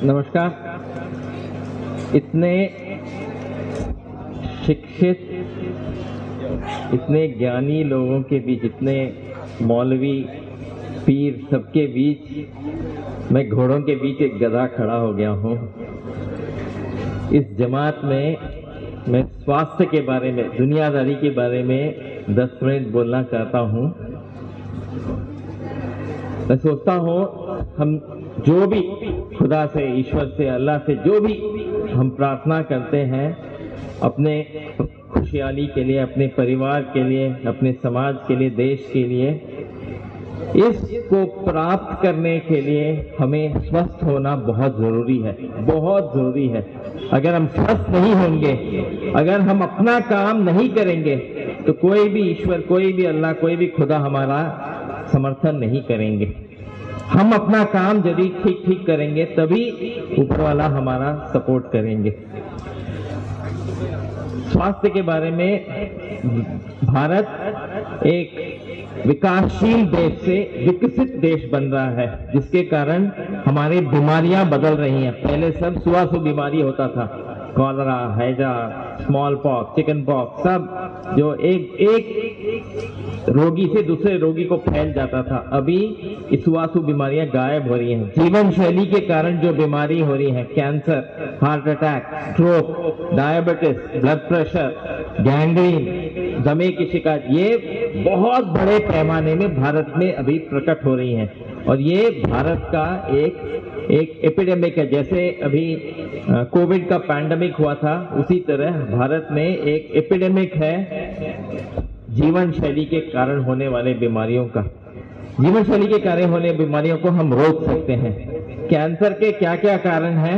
नमस्कार। इतने शिक्षित, इतने ज्ञानी लोगों के बीच, इतने मौलवी पीर सबके बीच मैं घोड़ों के बीच एक गधा खड़ा हो गया हूँ। इस जमात में मैं स्वास्थ्य के बारे में, दुनियादारी के बारे में 10 मिनट बोलना चाहता हूँ। मैं सोचता हूँ हम जो भी खुदा से, ईश्वर से, अल्लाह से जो भी हम प्रार्थना करते हैं अपने खुशहाली के लिए, अपने परिवार के लिए, अपने समाज के लिए, देश के लिए, इसको प्राप्त करने के लिए हमें स्वस्थ होना बहुत ज़रूरी है, बहुत ज़रूरी है। अगर हम स्वस्थ नहीं होंगे, अगर हम अपना काम नहीं करेंगे तो कोई भी ईश्वर, कोई भी अल्लाह, कोई भी खुदा हमारा समर्थन नहीं करेंगे। हम अपना काम यदि ठीक करेंगे तभी ऊपर वाला हमारा सपोर्ट करेंगे। स्वास्थ्य के बारे में भारत एक विकासशील देश से विकसित देश बन रहा है, जिसके कारण हमारी बीमारियां बदल रही हैं। पहले सब छुआछूत बीमारी होता था, कॉलरा, हैजा, स्मॉल पॉक्स, चिकन पॉक्स, सब जो एक रोगी से दूसरे रोगी को फैल जाता था। अभी छुआछूत बीमारियां गायब हो रही हैं। जीवन शैली के कारण जो बीमारी हो रही है, cancer, heart attack, stroke, diabetes, blood pressure, gangrene, दमे की शिकायत, ये बहुत बड़े पैमाने में भारत में अभी प्रकट हो रही हैं। और ये भारत का एक एपिडेमिक है। जैसे अभी कोविड का पैंडेमिक हुआ था, उसी तरह भारत में एक एपिडेमिक है जीवन शैली के कारण होने वाले बीमारियों का। जीवन शैली के कारण होने बीमारियों को हम रोक सकते हैं। कैंसर के क्या क्या कारण हैं?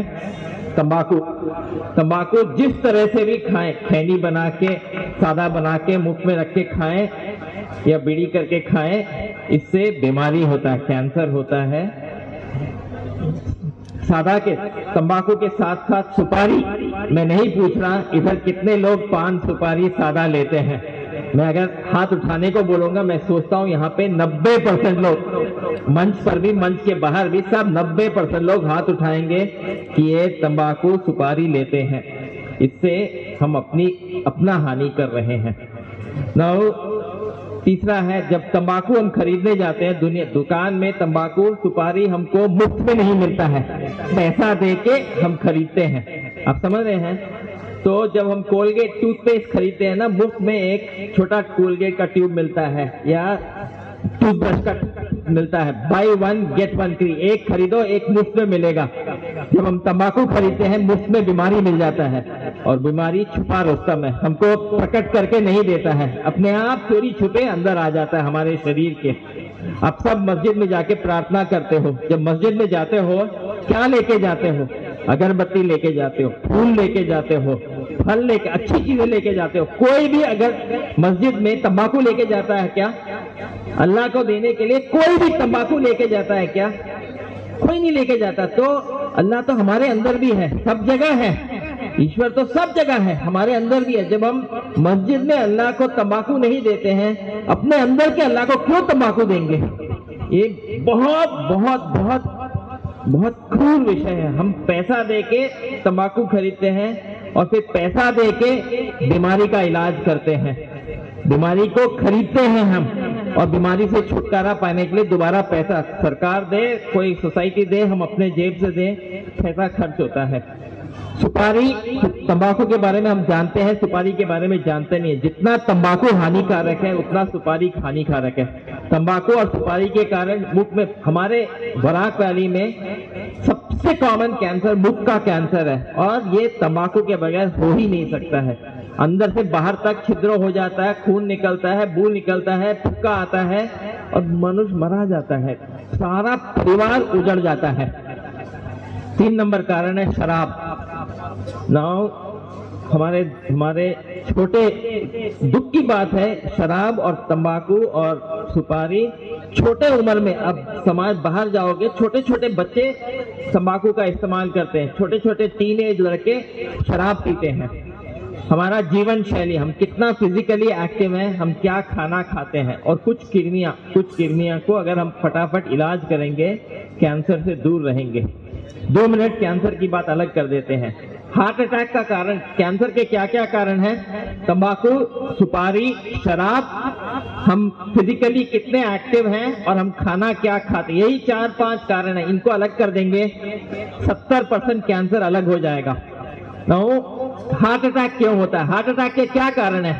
तंबाकू जिस तरह से भी खाएं, खैनी बना के, सादा बना के मुख में रख के खाएं या बीड़ी करके खाएं, इससे बीमारी होता है, कैंसर होता है। सादा के तंबाकू के साथ साथ सुपारी, मैं नहीं पूछ रहा इधर कितने लोग पान सुपारी सादा लेते हैं। मैं अगर हाथ उठाने को बोलूंगा, मैं सोचता हूं यहाँ पे 90% लोग, मंच पर भी, मंच के बाहर भी, सब 90% लोग हाथ उठाएंगे कि ये तंबाकू सुपारी लेते हैं। इससे हम अपना हानि कर रहे हैं। नाउ तीसरा है, जब तंबाकू हम खरीदने जाते हैं, दुकान में तंबाकू सुपारी हमको मुफ्त में नहीं मिलता है, पैसा देके हम खरीदते हैं। आप समझ रहे हैं? तो जब हम कोलगेट टूथपेस्ट खरीदते हैं ना, मुफ्त में एक छोटा कोलगेट का ट्यूब मिलता है या टूथब्रश का मिलता है, बाय 1 गेट 1 फ्री, एक खरीदो एक मुफ्त में मिलेगा। जब हम तंबाकू खरीदते हैं मुफ्त में बीमारी मिल जाता है, और बीमारी छुपा रुस्तम है, हमको प्रकट करके नहीं देता है, अपने आप चोरी छुपे अंदर आ जाता है हमारे शरीर के। आप सब मस्जिद में जाके प्रार्थना करते हो, जब मस्जिद में जाते हो क्या लेके जाते हो? अगरबत्ती लेके जाते हो, फूल लेके जाते हो, फल लेके, अच्छी चीजें लेके जाते हो। कोई भी अगर मस्जिद में तंबाकू लेके जाता है क्या? अल्लाह को देने के लिए कोई भी तंबाकू लेके जाता है क्या? कोई नहीं लेके जाता। तो अल्लाह तो हमारे अंदर भी है, सब जगह है, ईश्वर तो सब जगह है, हमारे अंदर भी है। जब हम मस्जिद में अल्लाह को तंबाकू नहीं देते हैं, अपने अंदर के अल्लाह को क्यों तंबाकू देंगे? ये बहुत बहुत बहुत बहुत क्रूर विषय है। हम पैसा देके तंबाकू खरीदते हैं और फिर पैसा देके बीमारी का इलाज करते हैं। बीमारी को खरीदते हैं हम, और बीमारी से छुटकारा पाने के लिए दोबारा पैसा सरकार दे, कोई सोसाइटी दे, हम अपने जेब से दें, पैसा खर्च होता है। सुपारी, तंबाकू के बारे में हम जानते हैं, सुपारी के बारे में जानते नहीं है। जितना तंबाकू हानिकारक है उतना सुपारी हानिकारक है। तंबाकू और सुपारी के कारण मुख में, हमारे बराक वैली में सबसे कॉमन कैंसर मुख का कैंसर है, और ये तंबाकू के बगैर हो ही नहीं सकता है। अंदर से बाहर तक छिद्र हो जाता है, खून निकलता है, बूल निकलता है, फुक्का आता है और मनुष्य मरा जाता है, सारा परिवार उजड़ जाता है। 3 नंबर कारण है शराब। नाउ हमारे छोटे दुख की बात है, शराब और तंबाकू और सुपारी छोटे उम्र में, अब समाज बाहर जाओगे, छोटे छोटे बच्चे तंबाकू का इस्तेमाल करते हैं, छोटे छोटे टीनेज लड़के शराब पीते हैं। हमारा जीवन शैली, हम कितना फिजिकली एक्टिव हैं, हम क्या खाना खाते हैं, और कुछ किडनियां को अगर हम फटाफट इलाज करेंगे कैंसर से दूर रहेंगे। 2 मिनट कैंसर की बात अलग कर देते हैं। हार्ट अटैक का कारण, कैंसर के क्या क्या कारण है? तंबाकू, सुपारी, शराब, हम फिजिकली कितने एक्टिव हैं और हम खाना क्या खाते, यही 4-5 कारण है। इनको अलग कर देंगे 70% कैंसर अलग हो जाएगा। हार्ट अटैक क्यों होता है? हार्ट अटैक के क्या कारण है?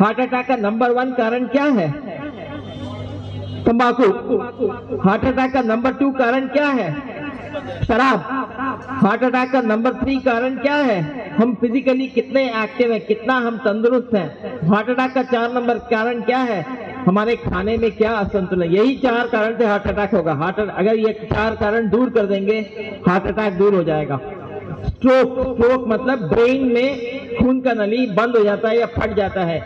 हार्ट अटैक का नंबर 1 कारण क्या है? तंबाकू। हार्ट अटैक का नंबर 2 कारण क्या है? शराब। हार्ट अटैक का नंबर 3 कारण क्या है? हम फिजिकली कितने एक्टिव हैं, कितना हम तंदुरुस्त हैं। हार्ट अटैक का 4 नंबर कारण क्या है? हमारे खाने में क्या असंतुलन। यही 4 कारण से हार्ट अटैक होगा। अगर ये 4 कारण दूर कर देंगे, हार्ट अटैक दूर हो जाएगा। स्ट्रोक मतलब ब्रेन में खून का नली बंद हो जाता है या फट जाता है।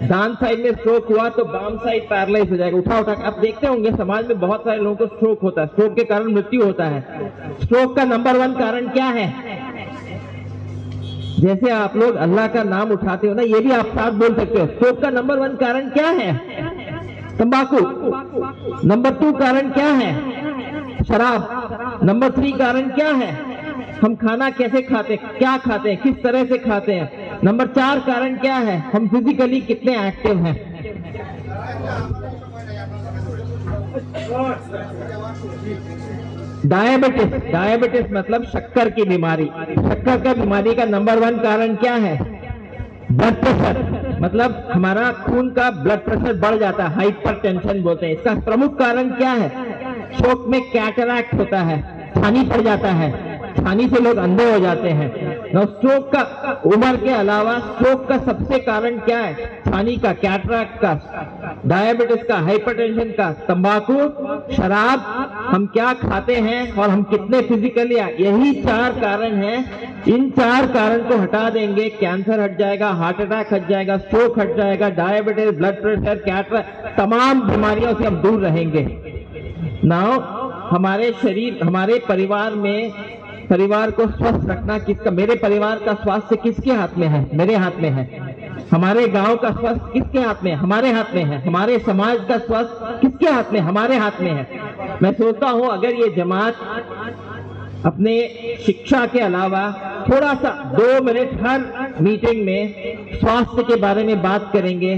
डान साइड में स्ट्रोक हुआ तो बाम साइड पैरालाइज हो जाएगा। उठा आप देखते होंगे समाज में बहुत सारे लोगों को स्ट्रोक होता है, स्ट्रोक के कारण मृत्यु होता है। स्ट्रोक का नंबर 1 कारण क्या है? जैसे आप लोग अल्लाह का नाम उठाते हो ना, ये भी आप साथ बोल सकते हो। स्ट्रोक का नंबर 1 कारण क्या है? तंबाकू। नंबर 2 कारण क्या है? शराब। नंबर 3 कारण क्या है? हम खाना कैसे खाते, क्या खाते हैं, किस तरह से खाते हैं। नंबर 4 कारण क्या है? हम फिजिकली कितने एक्टिव हैं। डायबिटीज मतलब शक्कर की बीमारी। शक्कर का बीमारी का नंबर 1 कारण क्या है? ब्लड प्रेशर, मतलब हमारा खून का ब्लड प्रेशर बढ़ जाता है, हाइपरटेंशन बोलते हैं। इसका प्रमुख कारण क्या है? शोक में कैटरैक्ट होता है, छानी पड़ जाता है, छानी से लोग अंधे हो जाते हैं। स्ट्रोक का, उम्र के अलावा स्ट्रोक का सबसे कारण क्या है? छानी का, कैटरैक्ट का, डायबिटीज का, हाइपरटेंशन का, तंबाकू, शराब, हम क्या खाते हैं और हम कितने फिजिकली, यही 4 कारण हैं। इन 4 कारण को हटा देंगे, कैंसर हट जाएगा, हार्ट अटैक हट जाएगा, स्ट्रोक हट जाएगा, डायबिटीज, ब्लड प्रेशर, कैटरैक्ट, तमाम बीमारियों से हम दूर रहेंगे। नाउ हमारे शरीर, हमारे परिवार में, परिवार को स्वस्थ रखना किसका? मेरे परिवार का स्वास्थ्य किसके हाथ में है? मेरे हाथ में है। हमारे गांव का स्वास्थ्य किसके हाथ में है? हमारे हाथ में है। हमारे समाज का स्वास्थ्य किसके हाथ में? हमारे हाथ में है। मैं सोचता हूं अगर ये जमात अपने शिक्षा के अलावा थोड़ा सा 2 मिनट हर मीटिंग में स्वास्थ्य के बारे में बात करेंगे,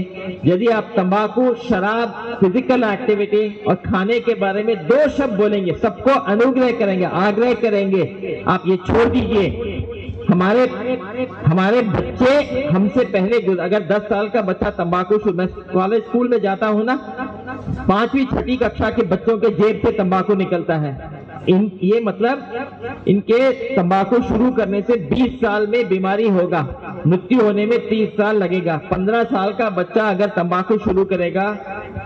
यदि आप तंबाकू, शराब, फिजिकल एक्टिविटी और खाने के बारे में 2 शब्द बोलेंगे, सबको अनुग्रह करेंगे, आग्रह करेंगे, आप ये छोड़ दीजिए। हमारे बच्चे हमसे पहले, अगर 10 साल का बच्चा तंबाकू, मैं कॉलेज स्कूल में जाता हूं ना, 5वीं 6वीं कक्षा के बच्चों के जेब से तंबाकू निकलता है। ये मतलब इनके तंबाकू शुरू करने से 20 साल में बीमारी होगा, मृत्यु होने में 30 साल लगेगा। 15 साल का बच्चा अगर तंबाकू शुरू करेगा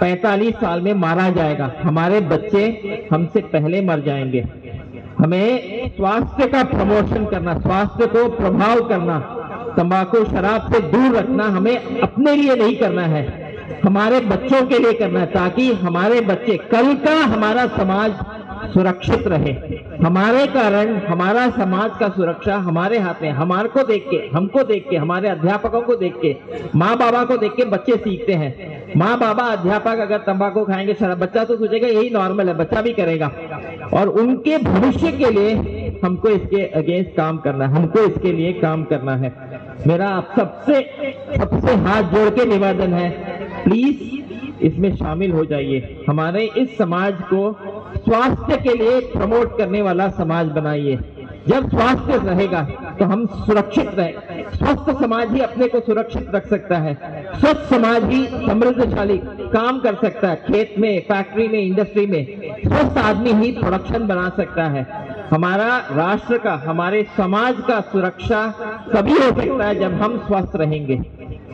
45 साल में मारा जाएगा। हमारे बच्चे हमसे पहले मर जाएंगे। हमें स्वास्थ्य का प्रमोशन करना, स्वास्थ्य को प्रभाव करना, तंबाकू शराब से दूर रखना हमें अपने लिए नहीं करना है, हमारे बच्चों के लिए करना है, ताकि हमारे बच्चे, कल का हमारा समाज सुरक्षित रहे। हमारे कारण हमारा समाज का सुरक्षा हमारे हाथ में। हमारे को देख के, हमको देख के, हमारे अध्यापकों को देख के, माँ बाबा को देख के बच्चे सीखते हैं। माँ बाबा, अध्यापक अगर तंबाकू खाएंगे, शराब, बच्चा तो सोचेगा यही नॉर्मल है, बच्चा भी करेगा। और उनके भविष्य के लिए हमको इसके अगेंस्ट काम करना है, हमको इसके लिए काम करना है। मेरा आप सबसे हाथ जोड़ के निवेदन है, प्लीज इसमें शामिल हो जाइए। हमारे इस समाज को स्वास्थ्य के लिए प्रमोट करने वाला समाज बनाइए। जब स्वास्थ्य रहेगा तो हम सुरक्षित रहे। स्वस्थ समाज ही अपने को सुरक्षित रख सकता है। स्वस्थ समाज ही समृद्धशाली काम कर सकता है। खेत में, फैक्ट्री में, इंडस्ट्री में स्वस्थ आदमी ही प्रोडक्शन बना सकता है। हमारा राष्ट्र का, हमारे समाज का सुरक्षा तभी हो सकता है जब हम स्वस्थ रहेंगे।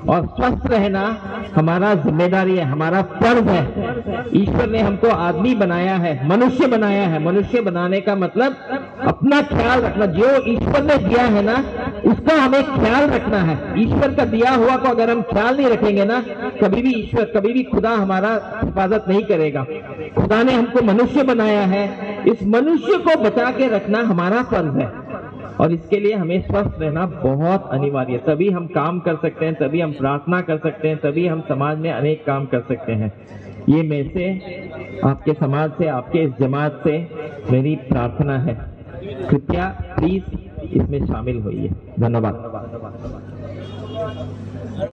और स्वस्थ रहना हमारा जिम्मेदारी है, हमारा फर्ज है। ईश्वर ने हमको आदमी बनाया है, मनुष्य बनाया है। मनुष्य बनाने का मतलब अपना ख्याल रखना। जो ईश्वर ने दिया है ना, उसका हमें ख्याल रखना है। ईश्वर का दिया हुआ को अगर हम ख्याल नहीं रखेंगे ना, कभी भी ईश्वर, कभी भी खुदा हमारा हिफाजत नहीं करेगा। खुदा ने हमको मनुष्य बनाया है, इस मनुष्य को बचा के रखना हमारा फर्ज है। और इसके लिए हमें स्वस्थ रहना बहुत अनिवार्य है। तभी हम काम कर सकते हैं, तभी हम प्रार्थना कर सकते हैं, तभी हम समाज में अनेक काम कर सकते हैं। ये मैं से, आपके समाज से, आपके इस जमात से मेरी प्रार्थना है। कृपया प्लीज इसमें शामिल होइए। धन्यवाद।